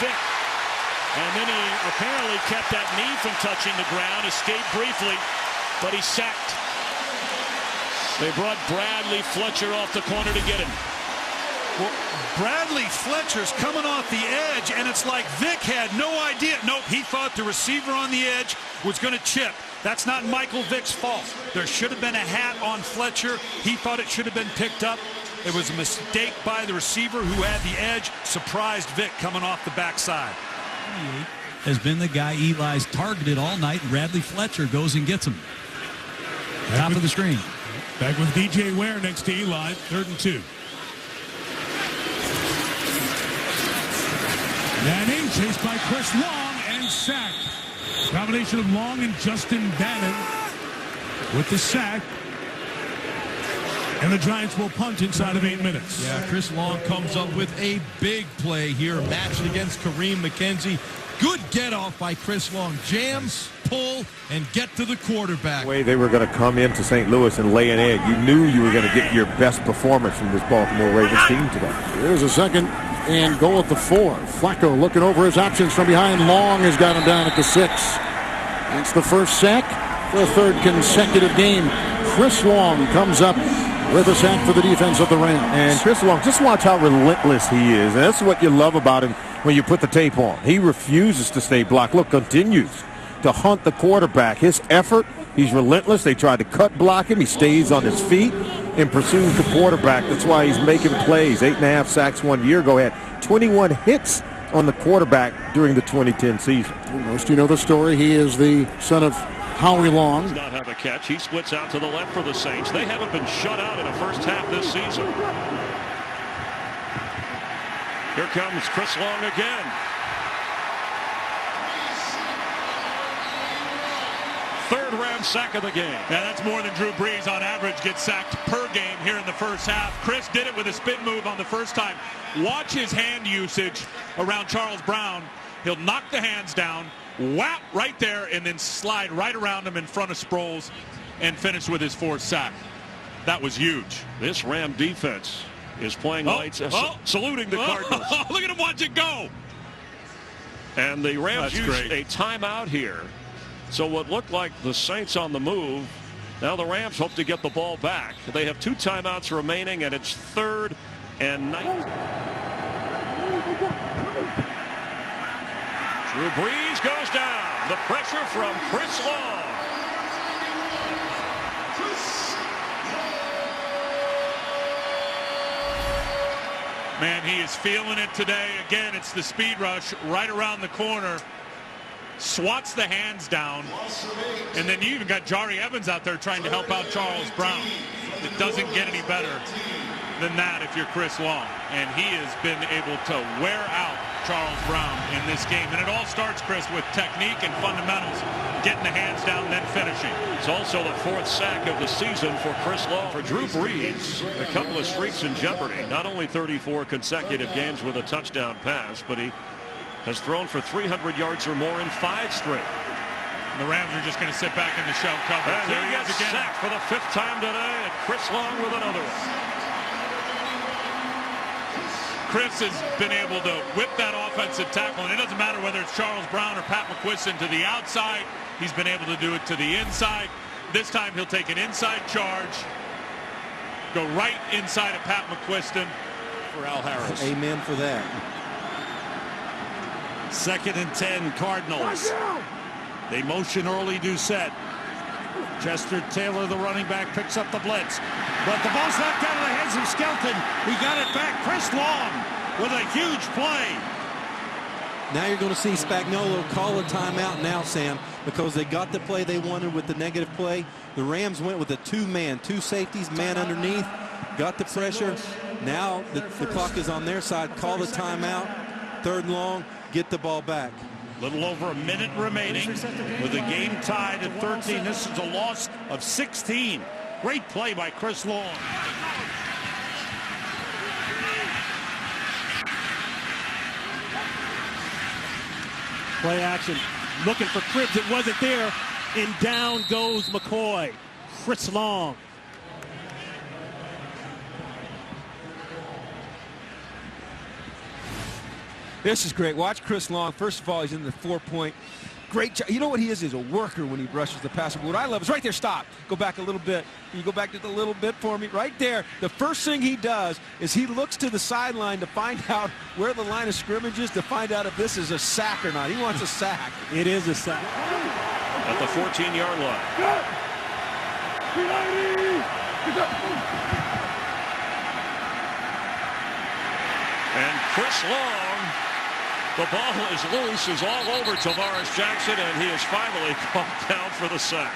Vick. And then he apparently kept that knee from touching the ground, escaped briefly, but he's sacked. They brought Bradley Fletcher off the corner to get him. Well, Bradley Fletcher's coming off the edge, and it's like Vick had no idea. Nope, he thought the receiver on the edge was going to chip. That's not Michael Vick's fault. There should have been a hat on Fletcher. He thought it should have been picked up. It was a mistake by the receiver who had the edge. Surprised Vick coming off the backside. Has been the guy Eli's targeted all night. Bradley Fletcher goes and gets him. Top of the screen. Back with DJ Ware next to Eli. 3rd and 2. Manning chased by Chris Long and sacked. Combination of Long and Justin Bannon with the sack. And the Giants will punt inside of 8 minutes. Yeah, Chris Long comes up with a big play here, matched against Kareem McKenzie. Good get off by Chris Long. Jams, pull, and get to the quarterback. The way they were going to come into St. Louis and lay an egg, you knew you were going to get your best performance from this Baltimore Ravens team today. Here's a 2nd and goal at the 4. Flacco looking over his options from behind. Long has got him down at the 6. That's the first sack for a 3rd consecutive game. Chris Long comes up with a sack for the defense of the Rams. And Chris Long, just watch how relentless he is. And that's what you love about him when you put the tape on. He refuses to stay blocked. Look, continues to hunt the quarterback. His effort, he's relentless. They tried to cut block him. He stays on his feet and pursues the quarterback. That's why he's making plays. 8.5 sacks 1 year ago. Had 21 hits on the quarterback during the 2010 season. Most you know the story. He is the son of Howie Long. Does not have a catch. He splits out to the left for the Saints. They haven't been shut out in the first half this season. Here comes Chris Long again. Third Ram sack of the game. Yeah, that's more than Drew Brees on average gets sacked per game here in the first half. Chris did it with a spin move on the first time. Watch his hand usage around Charles Brown. He'll knock the hands down, whap right there, and then slide right around him in front of Sproles and finish with his 4th sack. That was huge. This Ram defense is playing lights, saluting the Cardinals. Look at him watch it go. And the Rams That's used great. a timeout here. So what looked like the Saints on the move, now the Rams hope to get the ball back. They have 2 timeouts remaining, and it's 3rd and 9. Drew Brees goes down. The pressure from Chris Long. Man, he is feeling it today. Again, it's the speed rush right around the corner. Swats the hands down. And then you even got Jari Evans out there trying to help out Charles Brown. It doesn't get any better than that if you're Chris Long. And he has been able to wear out Charles Brown in this game. And it all starts, Chris, with technique and fundamentals. Getting the hands down, then finishing. It's also the 4th sack of the season for Chris Long. For Drew Brees, a couple of streaks in jeopardy. Not only 34 consecutive games with a touchdown pass, but he has thrown for 300 yards or more in 5 straight. The Rams are just going to sit back in the shell coverage. And he gets sacked for the 5th time today, and Chris Long with another one. Chris has been able to whip that offensive tackle, and it doesn't matter whether it's Charles Brown or Pat McQuiston to the outside. He's been able to do it to the inside. This time he'll take an inside charge, go right inside of Pat McQuiston for Al Harris. Amen for that. 2nd and 10 Cardinals. They motion early, do set. Chester Taylor, the running back, picks up the blitz. But the ball's knocked out of the hands of Skelton. He got it back. Chris Long with a huge play. Now you're going to see Spagnuolo call a timeout now, Sam, because they got the play they wanted with the negative play. The Rams went with a 2-man, 2 safeties, man underneath, got the pressure. Now the clock is on their side. Call the timeout. 3rd and long, get the ball back. Little over a minute remaining with the game tied at 13. This is a loss of 16. Great play by Chris Long. Play action. Looking for Cribbs. It wasn't there. And down goes McCoy. Chris Long. This is great. Watch Chris Long. First of all, he's in the 4-point. Great job. You know what he is? He's a worker when he rushes the passer. But what I love is right there, stop. Go back a little bit. Can you go back just a little bit for me? Right there. The first thing he does is he looks to the sideline to find out where the line of scrimmage is, to find out if this is a sack or not. He wants a sack. It is a sack. At the 14-yard line. And Chris Long, the ball is loose, is all over Tavares Jackson, and he is finally called down for the sack.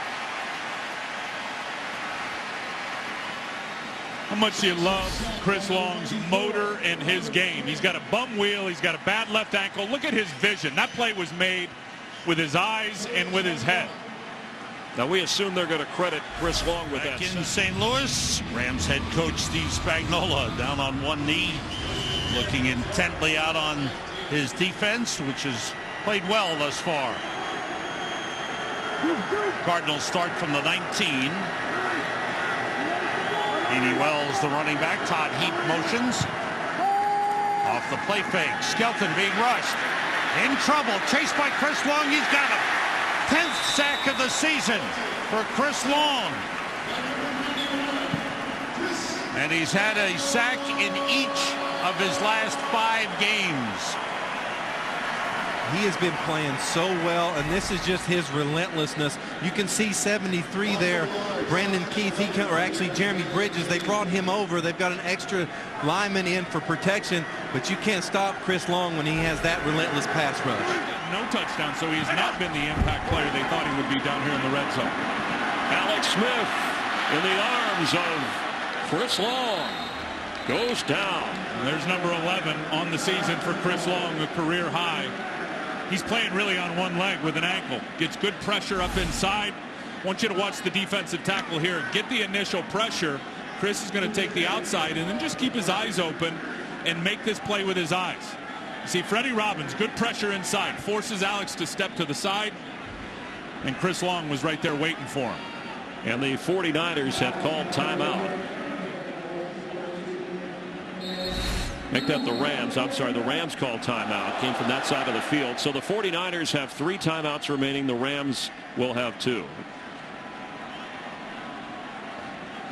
How much do you love Chris Long's motor and his game? He's got a bum wheel. He's got a bad left ankle. Look at his vision. That play was made with his eyes and with his head. Now we assume they're going to credit Chris Long with that. In St. Louis, Rams head coach Steve Spagnuolo down on one knee, looking intently out on his defense, which has played well thus far. Cardinals start from the 19. Edie Wells, the running back. Todd Heap motions. Off the play fake. Skelton being rushed. In trouble. Chased by Chris Long. He's got him. 10th sack of the season for Chris Long. And he's had a sack in each of his last 5 games. He has been playing so well, and this is just his relentlessness. You can see 73 there. Brandon Keith, or actually Jeremy Bridges, they brought him over. They've got an extra lineman in for protection, but you can't stop Chris Long when he has that relentless pass rush. No touchdown, so he has not been the impact player they thought he would be down here in the red zone. Alex Smith in the arms of Chris Long goes down. And there's number 11 on the season for Chris Long, a career high. He's playing really on one leg with an ankle. Gets good pressure up inside. Want you to watch the defensive tackle here. Get the initial pressure. Chris is going to take the outside and then just keep his eyes open and make this play with his eyes. You see Freddie Robbins, good pressure inside. Forces Alex to step to the side. And Chris Long was right there waiting for him. And the 49ers have called timeout. Make that the Rams. I'm sorry, the Rams called timeout. Came from that side of the field. So the 49ers have 3 timeouts remaining. The Rams will have 2.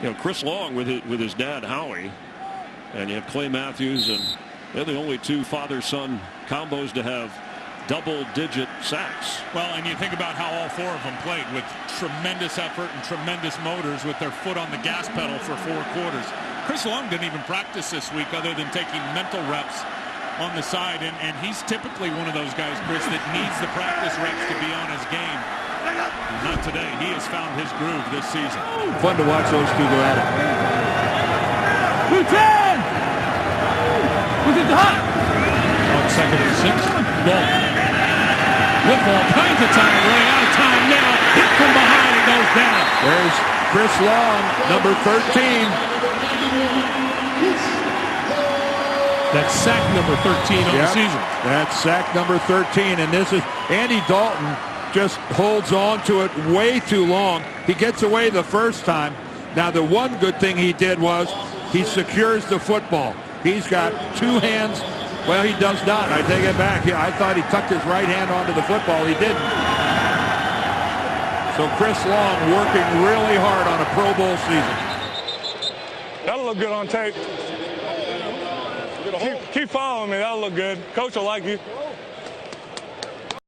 You know, Chris Long with his dad Howie, and you have Clay Matthews, and they're the only 2 father-son combos to have double-digit sacks. Well, and you think about how all 4 of them played with tremendous effort and tremendous motors with their foot on the gas pedal for 4 quarters. Chris Long didn't even practice this week other than taking mental reps on the side, and he's typically one of those guys, Chris, that needs the practice reps to be on his game. Not today. He has found his groove this season. Fun to watch those 2 go at it. On 2nd and 6. Ball. With all kinds of time. Running out of time now. Hit from behind and goes down. There's Chris Long, number 13. That's sack number 13 on the season. That's sack number 13, and this is Andy Dalton just holds on to it way too long. He gets away the first time. Now the one good thing he did was he secures the football. He's got 2 hands. Well, he does not. I take it back. I thought he tucked his right hand onto the football. He didn't. So Chris Long working really hard on a Pro Bowl season. That'll look good on tape. Keep following me. That'll look good. Coach will like you.